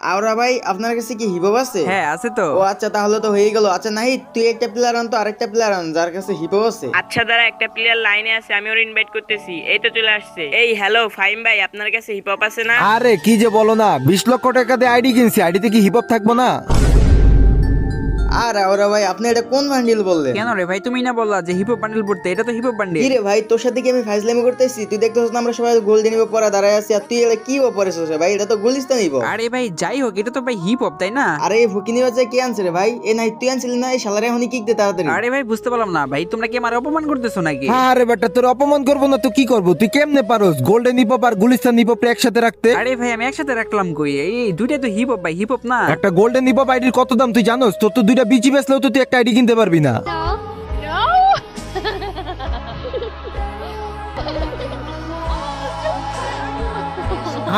আওরা ভাই আপনার কাছে কি হিপহপ আছে? হ্যাঁ আছে তো। ও আচ্ছা, তাহলে তো হয়ে গেল। আচ্ছা নাহিদ, তুই একটা প্লেয়ার আন তো, আরেকটা প্লেয়ার আন যার কাছে হিপহপ আছে। আচ্ছা দাঁড়া, একটা প্লেয়ার লাইনে আছে, আমি ওর ইনভাইট করতেছি। এই তো চলে আসছে। এই হ্যালো ফাহিম ভাই, আপনার কাছে হিপ হপ আছে না? আরে কি যে বলো না, 20 লক্ষ টাকা দিয়ে আইডি কিনছি, আইডিতে কি হিপ হপ থাকবো না? আর আওরা ভাই, আপনি এটা কোন বান্ডিল বললেন? কেন রে ভাই, তুমি না বললা যে হিপহপ বান্ডেল পড়তে? এটা তো হিপহপ বান্ডেল। কি রে ভাই, তোর সাথে কি আমি ফাইজলামি করতেছি? তুই দেখতেছিস না আমরা সবাই গোল্ডেন হিপহপ পরা দাঁড়ায় আছি, আর তুই এটা কি পরেছিস রে ভাই? এটা তো গুলিস্তান হিপহপ। আরে ভাই যাই হোক, এটা তো ভাই হিপহপ তাই না? আরে এই ফকিনি বাচ্চা কে আনছে রে ভাই? এ নাই তুই আনছিলি না? এই শালারে এখনই কিক দে তাড়াতাড়ি। আরে ভাই বুঝতে পারলাম না ভাই, তোমরা কি আমার অপমান করতেছো নাকি? আরে বেটা, তোর অপমান করবো না তো কি করবো? তুই কেমনে পারোস গোল্ডেন হিপ হপ আর গুলিস্তান হিপ হপ একসাথে রাখতে? আরে ভাই আমি একসাথে রাখলাম কই? এই দুইটা তো হিপহপ ভাই, হিপহপ না? একটা গোল্ডেন হিপ হপ আইডির কত দাম তুই জানোস? তোর তো দুইটা বিচি বেচলেও তো তুই একটা আইডি কিনতে পারবি না।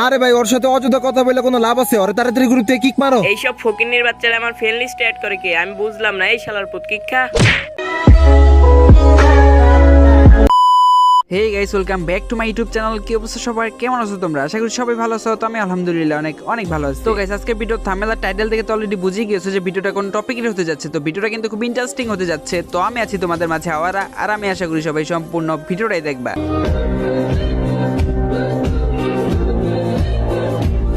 আরে ভাই, ওর সাথে অযথা কথা বলে কোনো লাভ আছে? ওরে তাড়াতাড়ি গ্রুপে কিক মারো। এইসব ফকিন্নির বাচ্চারা আমার ফ্রেন্ড লিস্টে অ্যাড করে কে? আমি বুঝলাম না। এই শালার পুত কিক্ষা। Hey guys, welcome back to my YouTube channel. কি অবস্থা সবার, কেমন আছো তোমরা? আশা করি সবাই ভালো আছো। তো আমি আলহামদুলিল্লাহ অনেক অনেক ভালো আছি। তো গাইস আজকে ভিডিও থাম্বনেল আর টাইটেল থেকে তো অলরেডি বুঝেই গিয়েছো যে ভিডিওটা কোন টপিকের হতে যাচ্ছে। তো ভিডিওটা কিন্তু খুব ইন্টারেস্টিং হতে যাচ্ছে। তো আমি আছি তোমাদের মাঝে আওয়ারা, আর আমি আশা করি সবাই সম্পূর্ণ ভিডিওটাই দেখবা।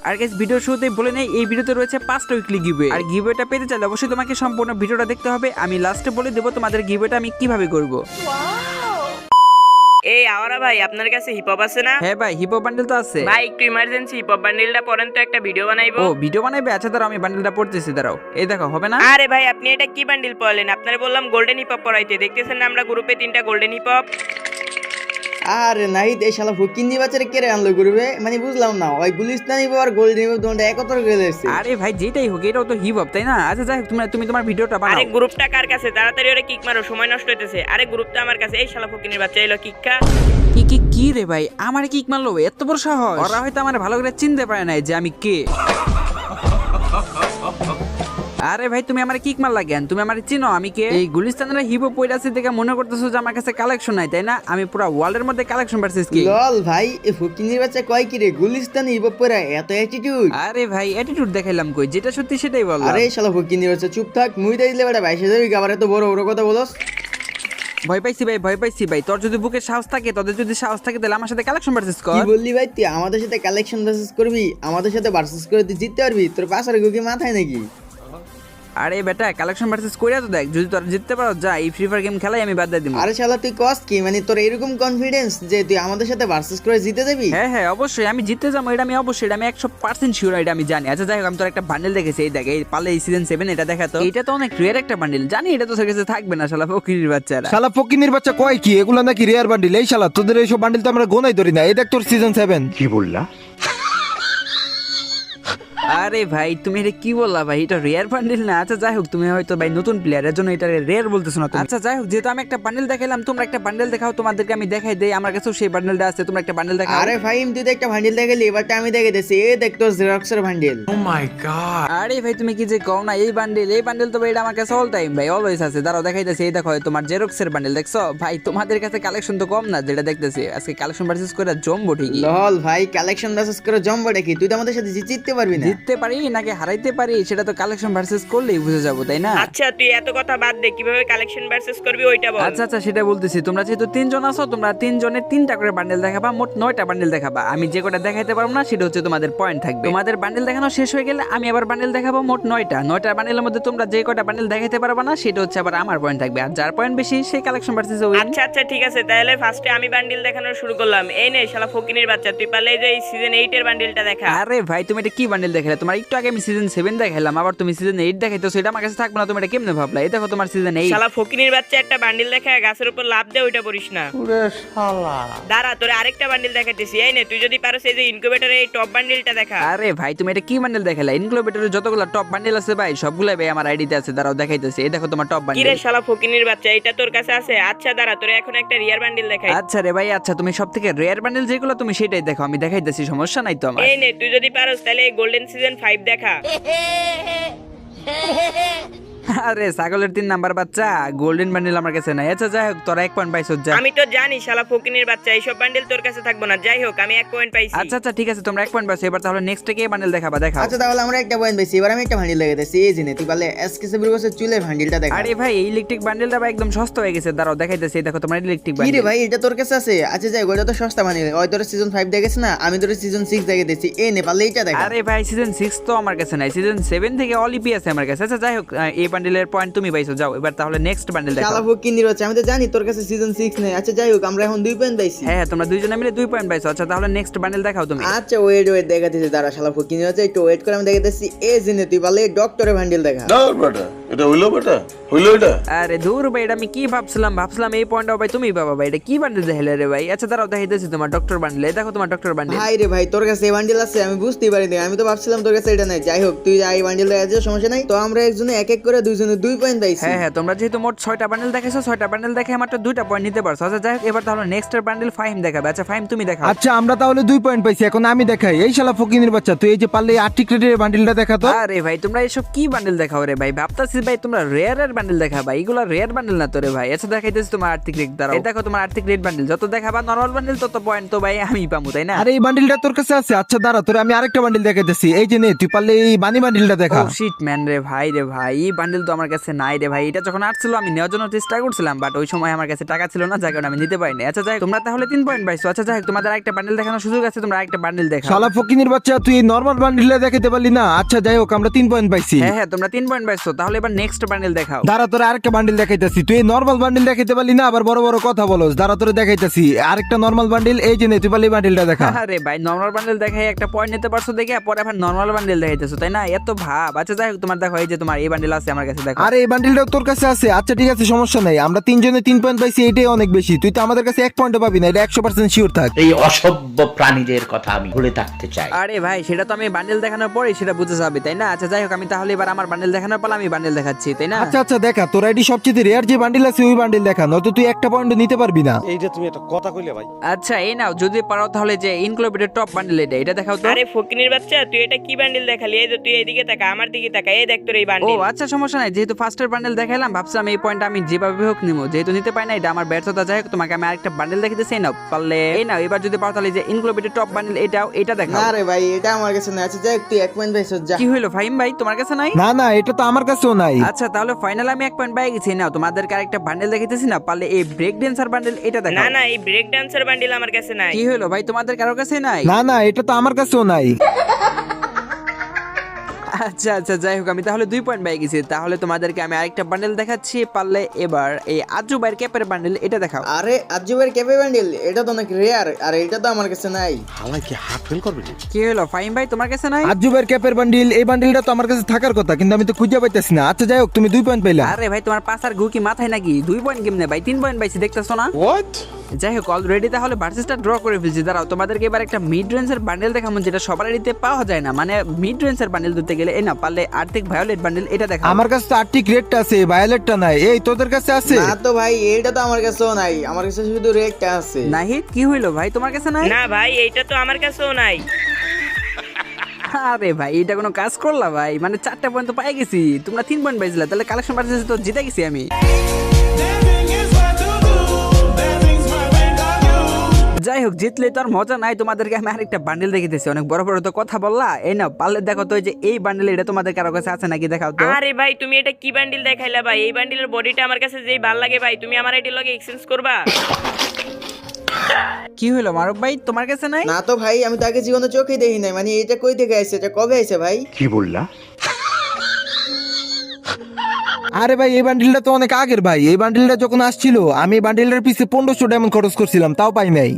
আর গাইস ভিডিও শুরুতেই বলে নেই, এই ভিডিওতে রয়েছে 5টা উইকলি গিভওয়ে। আর গিভওয়েটা পেতে চাইলে অবশ্যই তোমাকে সম্পূর্ণ ভিডিওটা দেখতে হবে। আমি লাস্টে বলে দেবো তোমাদের গিভওয়েটা আমি কিভাবে করব। এই আওয়ারা ভাই, আপনার কাছে হিপ হপ আছে না? হ্যাঁ ভাই, হিপহপ বান্ডেল তো আছে। ভাই একটু ইমার্জেন্সি হিপ হপ বান্ডিলটা পড়েন তো, একটা ভিডিও বানাইবো। ও ভিডিও বানাইবে? আচ্ছা দাঁড়াও, আমি বান্ডেলটা পড়তেছি, দাঁড়াও। এই দেখো, হবে না? আরে ভাই আপনি এটা কি বান্ডিল পড়লেন? আপনারা বললাম গোল্ডেন হিপ হপ পড়াইতে। দেখতেছেন না আমরা গ্রুপে 3টা গোল্ডেন হিপ হপ। আরে নাহিদ, এই শালা ফকিনি বাচ্চারে কে রে আনলো গ্রুপে? মানে বুঝলাম না, ওই গুলিস্তান হিপহপ আর গোল্ডেন হিপহপ দুটোটা একত্র গেলে এসেছে। আরে ভাই যেটাই হোক, এটাও তো হিপহপ তাই না? আচ্ছা যাই হোক, তুমি তোমার ভিডিওটা বানাও। আরে গ্রুপটা কার কাছে? তাড়াতাড়ি ওরে কিক মারো, সময় নষ্ট হইতেছে। আরে গ্রুপটা আমার কাছে। এই শালা ফকিনির বাচ্চা এলো কিক্কা। কি কি কি রে ভাই, আমার কিক মারলো? এত বড় সাহস! ওরা হয়তো আমার ভালো করে চিনতে পারে নাই যে আমি কে। আরে ভাই তুমি আমার কিক মারলা কেন? তুমি আমার চিনো আমি কে? এই গুলিস্তানের হিপহপ পয়রাসি থেকে মনে করতেছো যে আমার কাছে কালেকশন নাই তাই না? আমি পুরো ওয়ার্ল্ডের মধ্যে কালেকশন ভার্সেস কি। লল ভাই, এই ফকিনির বাচ্চা কয় কি রে? গুলিস্তান হিপহপ পরা এত অ্যাটিটিউড? আরে ভাই অ্যাটিটিউড দেখাইলাম কই? যেটা সত্যি সেটাই বললাম। আরে শালা ফকিনির বাচ্চা চুপ থাক, মুই দিলে বেটা 22,000 আবার এত বড় বড় কথা বলস। ভয় পাইছি ভাই, ভয় পাইছি ভাই। তোর যদি বুকে সাহস থাকে, তোদের যদি সাহস থাকে, তাহলে আমার সাথে কালেকশন ভার্সেস কি কর। বললি ভাই? তুই আমাদের সাথে কালেকশন ভার্সেস করবি? আমাদের সাথে ভার্সেস করে তুই জিততে পারবি? তোর পাশার গুকি মাথায় নাকি? আরে বেটা কালেকশন ভার্সেস কইরা তো দেখ, যদি তোরা জিততে পারো যা, এই ফ্রি ফায়ার গেম খেলাই আমি বাদ দিয়ে দিব। আরে শালা তুই কস কি? মানে তোর এরকম কনফিডেন্স যে তুই আমাদের সাথে ভার্সেস করে জিতে যাবি? হ্যাঁ হ্যাঁ অবশ্যই আমি জিততে যাবো, এটা আমি অবশ্যই, এটা আমি 100% শিওর, এটা আমি জানি। আচ্ছা যাই হোক, আমি তোর একটা বান্ডেল দেখেছি, এই দেখ, এই পালে এই সিজন 7 এটা দেখা তো। এটা তো অনেক রেয়ার একটা বান্ডেল, জানি এটা তো তোর কাছে থাকবে না শালা ফকিরের বাচ্চারা। শালা ফকিনির বাচ্চা কয় কি এগুলা নাকি রেয়ার বান্ডিল? এই শালা তোদের এইসব বান্ডিল তো আমরা গোনাই ধরি না। এই দেখ তোর সিজন 7। কি বললা? আরে ভাই তুমি এটা কি বললা ভাই? এটা রেয়ার বান্ডেল না। আচ্ছা যাই হোক, তুমি হয়তো ভাই নতুন প্লেয়ারের জন্য এটা রেয়ার বলতেছো না তুমি। আচ্ছা যাই হোক, যেহেতু আমি একটা বান্ডেল দেখাইলাম, তোমরা একটা বান্ডেল দেখাও, তোমাদেরকে আমি দেখাই দেই। আমার কাছেও সেই বান্ডেলটা আছে, তোমরা একটা বান্ডেল দেখাও। আরে ফাহিম, তুই তো একটা ভান্ডিল দেখালি, এবারটা আমি দেখে দিছি। এই দেখ তোর জেরক্সের ভান্ডিল। আরে ভাই তুমি কি যে কও না, এই বান্ডেল তো ভাই এটা আমার কাছে অল টাইম ভাই অলওয়েজ আছে। দাঁড়াও দেখাইতেছি, এই দেখো তোমার জেরক্সের বান্ডেল দেখছো ভাই? তোমাদের কাছে কালেকশন তো কম না যেটা দেখতেছি। আজকে কালেকশন ভার্সেস করে জমবো ঠিকই। লল ভাই, কালেকশন ভার্সেস করে জম্বটা কি? তুই তো আমাদের সাথে জিততে পারবি না। জিততে পারি নাকি হারাইতে পারি সেটা তো কালেকশন ভার্সেস করলেই বুঝে যাবো তাই না? আচ্ছা তুই এত কথা বাদ দে, কিভাবে কালেকশন ভার্সেস করবি ওইটা বল। আচ্ছা আচ্ছা সেটা বলতেছি। তোমরা যেহেতু 3 জন আছো, তোমরা 3 জনের 3টা করে বান্ডেল দেখাবা, মোট 9টা বান্ডেল দেখাবা। আমি যে কটা দেখাইতে পারবো না সেটা হচ্ছে তোমাদের পয়েন্ট থাকবে। তোমাদের বান্ডেল দেখানো শেষ হয়ে গেলে আমি আবার বান্ডেল দেখাবো মোট 9টা বান্ডেলের মধ্যে তোমরা যে কটা বান্ডেল দেখাইতে পারবা না সেটা হচ্ছে আবার আমার পয়েন্ট থাকবে। আর যার পয়েন্ট বেশি সেই কালেকশন ভার্সেস উইন। আচ্ছা আচ্ছা ঠিক আছে, তাহলে ফার্স্টে আমি বান্ডিল দেখানো শুরু করলাম। এই নে শালা ফকিনির বাচ্চা, তুই পারলে এই যে এই সিজন 8 এর বান্ডিলটা দেখা। আরে ভাই তুমি এটা কি বান্ডেল দেখালে? তোমার একটু আগে আমি সিজন 7 দেখাইলাম, আবার তুমি সিজন 8 দেখাইতো, সেটা আমার কাছে থাকবে না। তুমি এটা কেমনে ভাবলা? এই দেখো তোমার সিজন 8। শালা ফকিনির বাচ্চা, একটা বান্ডিল দেখা গাছের উপর লাফ দে, ওইটা পড়িস না। দাঁড়া তোরে আরেকটা বান্ডিল দেখাইতেছি। এই নে, তুই যদি পারো এই যে ইনকিউবেটরের এই টপ বান্ডিলটা দেখা। আরে ভাই তুমি এটা কি বান্ডেল দেখালে? ইনকিউবেটরের যতগুলো টপ বান্ডেল আছে ভাই সবগুলাই ভাই আমার আইডিতে আছে। দাঁড়াও দেখাইতেছি, এই দেখো তোমার টপ কি বান্ডেল। রে শালা ফকিনির বাচ্চা, এটা তোর কাছে আছে? আচ্ছা দাঁড়া, তোরে এখন একটা রিয়ার বান্ডিল দেখাই। আচ্ছা রে ভাই, আচ্ছা তুমি সব থেকে রেয়ার বান্ডেল যেগুলো তুমি সেটাই দেখো, আমি দেখাইতেছি, সমস্যা নাই তো আমার। এই নে, তুই যদি পারোস তাহলে এই গোল্ডেন সিজন 5 দেখা। আরে ছাগলের 3 নাম্বার বাচ্চা, গোল্ডেন বান্ডিল আমার কাছে নাই। আচ্ছা যাই হোক, তোরা 1 পয়েন্ট পাইছো যা। আমি তো জানি শালা ফকিনির বাচ্চা এইসব বান্ডিল তোর কাছে থাকবো না। যাই হোক আমি 1 পয়েন্ট পাইছি। আচ্ছা আচ্ছা ঠিক আছে, তোমরা 1 পয়েন্ট পাইছো। এবার তাহলে নেক্সট কে বান্ডিল দেখাবা, দেখাও। আচ্ছা তাহলে আমরা একটা পয়েন্ট পেয়েছি, এবার আমি একটা ভান্ডিল দেখাইতেছি। এই জিনে তুই বলে এসকে বসে চুলের ভান্ডিলটা দেখা। আরে ভাই এই ইলেকট্রিক বান্ডিলটা ভাই একদম সস্তা হয়ে গেছে, দাঁড়াও দেখাইতেছি। দেখো তোমার ইলেকট্রিক কি রে বান্ডিল। ভাই এটা তোর কাছে আছে? আচ্ছা যাই ওটা তো সস্তা ভান্ডিল। ওই তোর সিজন 5 দেখেছিস না, আমি তোর সিজন 6 দেখাইতেছি। এই নেপালে এইটা দেখা। আরে ভাই সিজন 6 তো আমার কাছে নাই, সিজন 7 থেকে অলিপি আছে আমার কাছে। আচ্ছা যাই হোক, এই বান্ডিলের পয়েন্ট তুমি পাইছো, যাও এবার তাহলে নেক্সট বান্ডিল দেখাও। শালা ফকিনির বাচ্চা, আমি তো জানি তোর কাছে সিজন 6 নেই। আচ্ছা যাই হোক আমরা এখন 2 পয়েন্ট পাইছি। হ্যাঁ হ্যাঁ, তোমরা দুইজনে মিলে 2 পয়েন্ট পাইছো। আচ্ছা তাহলে নেক্সট বান্ডিল দেখাও তুমি। আচ্ছা ওয়েট দেখাতেছি, দাঁড়া শালা ফকিনির বাচ্চা একটু ওয়েট করে আমি দেখাতেছি। এই জিনে তুই বলে ডক্টরের ভান্ডিল দেখা। দাও বেটা, এটা হইলো বেটা, হইলো এটা। আরে দূর ভাই, এটা আমি কি ভাবছিলাম এই পয়েন্টটাও ভাই তুমি পাবা ভাই। এটা কি বান্ডিল দেখাইলে রে ভাই? আচ্ছা দাঁড়াও দেখাইতেছি তোমার ডক্টর বান্ডিল। এই দেখো তোমার ডক্টর বান্ডিল। ভাই রে ভাই তোর কাছে এই বান্ডিল আছে? আমি বুঝতেই পারিনি, আমি তো ভাবছিলাম তোর কাছে এটা নাই। যাই হোক তুই যা, এই বান্ডিল দেখাচ্ছিস সমস্যা নাই। তো আমরা একজনে এক এক করে দুইজনে 2 পয়েন্ট পাইছি। হ্যাঁ হ্যাঁ, তোমরা যেহেতু মোট 6টা বান্ডিল দেখাইছো, 6টা বান্ডিল দেখে মাত্র 2টা পয়েন্ট নিতে পারছো। আচ্ছা যাই হোক, এবার তাহলে নেক্সট বান্ডিল ফাহিম দেখাবে। আচ্ছা ফাহিম তুমি দেখাও। আচ্ছা আমরা তাহলে 2 পয়েন্ট পাইছি, এখন আমি দেখাই। এই শালা ফকিনের বাচ্চা, তুই এই যে পারলে আর্টিক্রেটের বান্ডিলটা দেখা তো। আরে ভাই তোমরা এসব কি বান্ডিল দেখাও রে ভাই? ভাবতাছি ভাই তোমরা রেয়ারের বান্ডিল দেখাবা, এগুলো রেয়ার বান্ডিল না তো রে ভাই। আচ্ছা দেখাইতেছি তোমার আর্থিক রেট, দাঁড়াও। এই দেখো তোমার আর্থিক রেট বান্ডিল। যত দেখাবা নরমাল বান্ডিল তত পয়েন্ট তো ভাই আমি পাবো, তাই না? আরে এই বান্ডিলটা তোর কাছে আছে? আচ্ছা দাঁড়া, তোরে আমি আরেকটা বান্ডিল দেখাইতেছি। এই যে নে, তুই পারলে এই বানি বান্ডিলটা দেখা। ও শিট ম্যান রে ভাই, এই বান্ডিল তো আমার কাছে নাই রে ভাই। এটা যখন আসছিল আমি নেওয়ার জন্য চেষ্টা করছিলাম, বাট ওই সময় আমার কাছে টাকা ছিল না, যার কারণে আমি নিতে পারিনি। আচ্ছা যাই হোক, তোমরা তাহলে 3 পয়েন্ট পাইছো। আচ্ছা যাই হোক, তোমাদের আরেকটা বান্ডিল দেখানোর সুযোগ আছে, তোমরা আরেকটা বান্ডিল দেখাও। শালা ফকিনের বাচ্চা, তুই এই নরমাল বান্ডিলটা দেখাতে পারলি না। আচ্ছা যাই হোক, আমরা 3 পয়েন্ট পাইছি। হ্যাঁ হ্যাঁ, তোমরা 3 পয়েন্ট পাইছো। তাহলে এবার নেক্সট বান্ডিল দেখাও। দাঁড়া, তোরে আরেকটা বান্ডিল দেখাইতেছি। তুই এই নরমাল বান্ডিল দেখাইতে পারলি না, আবার বড় বড় কথা বলস। দাঁড়া তোরে দেখাইতেছি আরেকটা নরমাল বান্ডিল। এই যে নে, তুই পারলি বান্ডিলটা দেখা। আরে ভাই নরমাল বান্ডিল দেখাই একটা পয়েন্ট নিতে পারছো দেখে, পরে আবার নরমাল বান্ডিল দেখাইতেছো, তাই না? এত ভাব। আচ্ছা যাই হোক, তোমার দেখো এই যে তোমার এই বান্ডিল আছে আমার কাছে, দেখো। আরে এই বান্ডিলটাও তোর কাছে আছে? আচ্ছা ঠিক আছে, সমস্যা নাই। আমরা 3 জনে 3 পয়েন্ট পাইছি, এটাই অনেক বেশি। তুই তো আমাদের কাছে 1 পয়েন্টও পাবি না, এটা 100% শিওর থাক। এই অসভ্য প্রাণীদের কথা আমি ভুলে থাকতে চাই। আরে ভাই সেটা তো আমি বান্ডিল দেখানোর পরেই সেটা বুঝে যাবে, তাই না? আচ্ছা যাই হোক, আমি তাহলে এবার আমার বান্ডিল দেখানোর পর আমি বান্ডিল দেখাচ্ছি, তাই না? আচ্ছা আচ্ছা দেখা, তোর আইডি সবচেয়ে রেয়ার যে বান্ডিল আছে ওই বান্ডিল দেখা, নয়তো তুই একটা পয়েন্ট নিতে পারবি না। এইটা তুমি একটা কথা কইলে ভাই। আচ্ছা এই নাও, যদি পারো তাহলে যে ইনক্লুডেড টপ বান্ডিল এটা দেখাও তো। আরে ফকিনির বাচ্চা তুই এটা কি বান্ডিল দেখালি? এই যে তুই এইদিকে তাকা, আমার দিকে তাকা, এই দেখ তোর এই ও বান্ডিল। আচ্ছা সমস্যা নাই, যেহেতু ফার্স্টের বান্ডিল দেখাইলাম ভাবছিলাম এই পয়েন্ট আমি যেভাবে হোক নিবো, যেহেতু নিতে পাই না এটা আমার ব্যর্থতা। যাই হোক তোমাকে আমি আরেকটা বান্ডিল দেখাইতেছি, এই নাও পারলে এই নাও। এবার যদি পারো তাহলে যে ইনক্লুডেড টপ বান্ডিল এটা দেখাও। না রে ভাই এটা আমার কাছে না। আচ্ছা যাই হোক তুই 1 পয়েন্ট পাইছিস, যা। কি হইলো ফাহিম ভাই, তোমার কাছে নাই? না না, এটা তো আমার কাছেও নাই। আচ্ছা তাহলে ফাইনাল আমি 1 পয়েন্ট পাই গেছি। নাও তোমাদেরকে আরেকটা বান্ডিল দেখাইতেছি না, পারলে এই ব্রেক ড্যান্সার বান্ডিল এটা দেখাও। না না, এই ব্রেক ডান্সার বান্ডিল আমার কাছে নাই। কি হলো ভাই, তোমাদের কারোর কাছে নাই? না না, এটা তো আমার কাছেও নাই। আচ্ছা আচ্ছা যাই হোক, আমি তাহলে 2 পয়েন্ট পাই গেছি। তাহলে তোমাদেরকে আমি আরেকটা বান্ডেল দেখাচ্ছি, পারলে এবার এই আজুবাইর ক্যাপের বান্ডেল এটা দেখাও। আরে আজুবের ক্যাপে বান্ডিল এটা তো অনেক রেয়ার, আর এটা তো আমার কাছে নাই। হালাই কি হাত ফেল করবে নি? কি হলো ফাহিম ভাই, তোমার কাছে নাই? আজুবের ক্যাপের বান্ডিল, এই বান্ডিলটা তো আমার কাছে থাকার কথা, কিন্তু আমি তো খুঁজে পাইতেছি না। আচ্ছা যাই হোক, তুমি 2 পয়েন্ট পাইলা। আরে ভাই তোমার পাঁচ আর গু কি মাথায় নাকি? 2 পয়েন্ট কেমনে ভাই? 3 পয়েন্ট পাইছি, দেখতেছো না? হোয়াট? যাই হোক অলরেডি তাহলে ভার্সেসটা ড্র করে ফেলছি। দাঁড়াও তোমাদেরকে এবার একটা মিড রেঞ্জের বান্ডেল দেখাবো, যেটা সবার এডিতে পাওয়া যায় না। মানে মিড রেঞ্জের বান্ডেল দিতে গেলে এই না, পারলে আর্থিক ভায়োলেট বান্ডেল এটা দেখাও। আমার কাছে তো আর্টিক রেডটা আছে, ভায়োলেটটা নাই। এই তোদের কাছে আছে? না তো ভাই এটা তো আমার কাছেও নাই, আমার কাছে শুধু রেডটা আছে। নাহিদ কি হইলো ভাই, তোমার কাছে নাই? না ভাই এইটা তো আমার কাছেও নাই। আরে ভাই এটা কোনো কাজ করলা ভাই? মানে 4টা পয়েন্ট তো পাই গেছি, তোমরা 3 পয়েন্ট পাইছিলা, তাহলে কালেকশন ভার্সেস তো জিতে গেছি আমি। যাই হোক জিতলে তো আর মজা নাই, তোমাদেরকে আমি আরেকটা বান্ডেল দেখিতেছি। অনেক বড় বড় তো কথা বললা, এই নাও পারলে দেখো তো যে এই বান্ডেল এটা তোমাদের কারো কাছে আছে নাকি দেখাও তো। আরে ভাই তুমি এটা কি বান্ডিল দেখাইলা ভাই? এই বান্ডিলের বডিটা আমার কাছে যেই ভাল লাগে ভাই, তুমি আমার আইডি লগে এক্সচেঞ্জ করবা? কি হলো মারুফ ভাই, তোমার কাছে নাই? না তো ভাই আমি তাকে জীবনে চোখেই দেখি নাই। মানে এটা কই থেকে আইছে, এটা কবে আইছে ভাই? আরে ভাই এই বান্ডিলটা তো অনেক আগের ভাই। এই বান্ডিলটা যখন আসছিল আমি এই বান্ডিলটার পিছে 1500 ডায়মন্ড খরচ করছিলাম, তাও পাই নাই।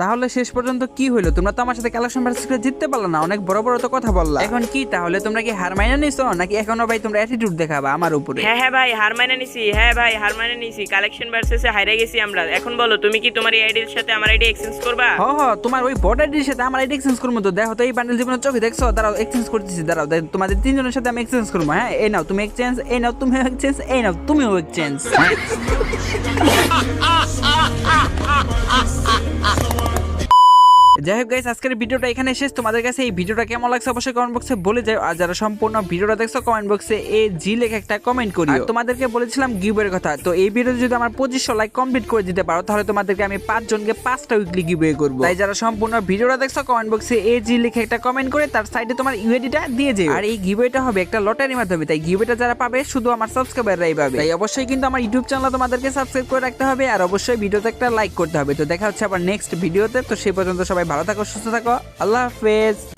তাহলে শেষ পর্যন্ত কি হইলো? তোমরা তো আমার সাথে কালেকশন ভার্সেস করে জিততে পারলো না, অনেক বড় বড় তো কথা বললা। এখন কি তাহলে তোমরা কি হার মাইনা নিছো, নাকি এখনো ভাই তোমরা অ্যাটিটিউড দেখাবা আমার উপরে? হ্যাঁ হ্যাঁ ভাই হার মাইনা নিছি। হ্যাঁ ভাই হার মাইনা নিছি, কালেকশন ভার্সেসে হাইরে গেছি আমরা। এখন বলো তুমি কি তোমার এই আইডির সাথে আমার আইডি এক্সচেঞ্জ করবা? তোমার ওই বর্ডারের সাথে আমার আইডি এক্সচেঞ্জ করবো তো। দেখো তো এই বান্ডেল জীবনে চোখে দেখছো? দাঁড়াও এক্সচেঞ্জ করতেছি, দাঁড়াও তোমাদের 3 জনের সাথে আমি এক্সচেঞ্জ করবো। হ্যাঁ এই নাও তুমি এক্সচেঞ্জ, এই নাও তুমি এক্সচেঞ্জ, এই নাও তুমিও এক্সচেঞ্জ। যাই হোক গাইস, আজকের ভিডিওটা এখানে শেষ। তোমাদের কাছে এই ভিডিওটা কেমন লাগছে অবশ্যই কমেন্ট বক্সে বলে যাও। আর যারা সম্পূর্ণ ভিডিওটা দেখছো কমেন্ট বক্সে জি লেখা একটা কমেন্ট করি। আর তোমাদেরকে বলেছিলাম গিভওয়ের কথা, তো এই ভিডিওতে যদি আমার 2500 লাইক কমপ্লিট করে দিতে পারো তাহলে তোমাদেরকে আমি 5 জনকে 5টা উইকলি গিভওয়ে করব। তাই যারা সম্পূর্ণ ভিডিওটা দেখছো কমেন্ট বক্সে জি লিখে একটা কমেন্ট করে তার সাইডে তোমার ইউআইডিটা দিয়ে যেও। আর এই গিভওয়েটা হবে একটা লটারির মাধ্যমে, তাই গিভওয়েটা যারা পাবে শুধু আমার সাবস্ক্রাইবাররাই পাবে। তাই অবশ্যই কিন্তু আমার ইউটিউব চ্যানেল তোমাদেরকে সাবস্ক্রাইব করে রাখতে হবে আর অবশ্যই ভিডিওতে একটা লাইক করতে হবে। তো দেখা হচ্ছে আবার নেক্সট ভিডিওতে। তো সেই পর্যন্ত সবাই ভালো থাকো, সুস্থ থাকো, আল্লাহ হাফেজ।